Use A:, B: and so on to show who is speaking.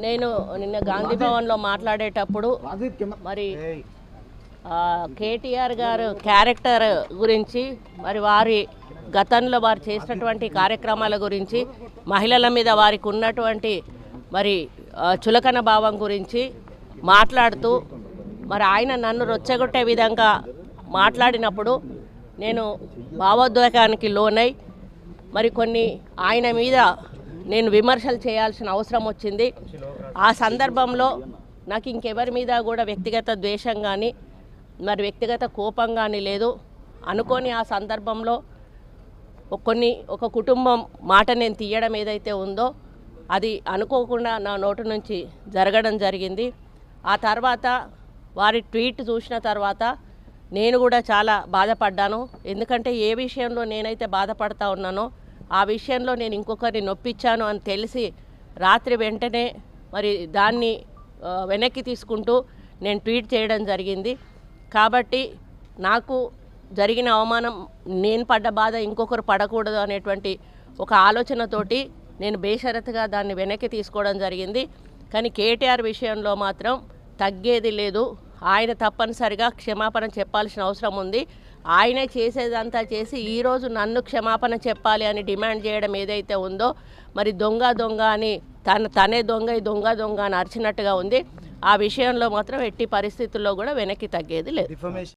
A: నేను నిన్న గాంధీ భవన్లో మాట్లాడేటప్పుడు మరి కేటీఆర్ గారు క్యారెక్టర్ గురించి, మరి వారి గతంలో వారు చేసినటువంటి కార్యక్రమాల గురించి, మహిళల మీద వారికి ఉన్నటువంటి మరి చులకన భావం గురించి మాట్లాడుతూ మరి ఆయన నన్ను రొచ్చగొట్టే విధంగా మాట్లాడినప్పుడు నేను భావోద్వేగానికి లోనై మరి కొన్ని ఆయన మీద నేను విమర్శలు చేయాల్సిన అవసరం వచ్చింది. ఆ సందర్భంలో నాకు ఇంకెవరి మీద కూడా వ్యక్తిగత ద్వేషం కానీ మరి వ్యక్తిగత కోపం కానీ లేదు. అనుకోని ఆ సందర్భంలో ఒక కుటుంబం మాట నేను తీయడం ఏదైతే ఉందో అది అనుకోకుండా నా నోటి నుంచి జరగడం జరిగింది. ఆ తర్వాత వారి ట్వీట్ చూసిన తర్వాత నేను కూడా చాలా బాధపడ్డాను. ఎందుకంటే ఏ విషయంలో నేనైతే బాధపడతా ఉన్నానో ఆ విషయంలో నేను ఇంకొకరిని నొప్పించాను అని తెలిసి రాత్రి వెంటనే మరి దాన్ని వెనక్కి తీసుకుంటూ నేను ట్వీట్ చేయడం జరిగింది. కాబట్టి నాకు జరిగిన అవమానం, నేను పడ్డ బాధ ఇంకొకరు పడకూడదు అనేటువంటి ఒక ఆలోచనతోటి నేను బేషరతుగా దాన్ని వెనక్కి తీసుకోవడం జరిగింది. కానీ కేటీఆర్ విషయంలో మాత్రం తగ్గేది లేదు. ఆయన తప్పనిసరిగా క్షమాపణ చెప్పాల్సిన అవసరం ఉంది. ఆయనే చేసేదంతా చేసి ఈరోజు నన్ను క్షమాపణ చెప్పాలి అని డిమాండ్ చేయడం ఏదైతే ఉందో మరి దొంగ అని తనే దొంగ అని అరిచినట్టుగా ఉంది. ఆ విషయంలో మాత్రం ఎట్టి పరిస్థితుల్లో కూడా వెనక్కి తగ్గేది లేదు.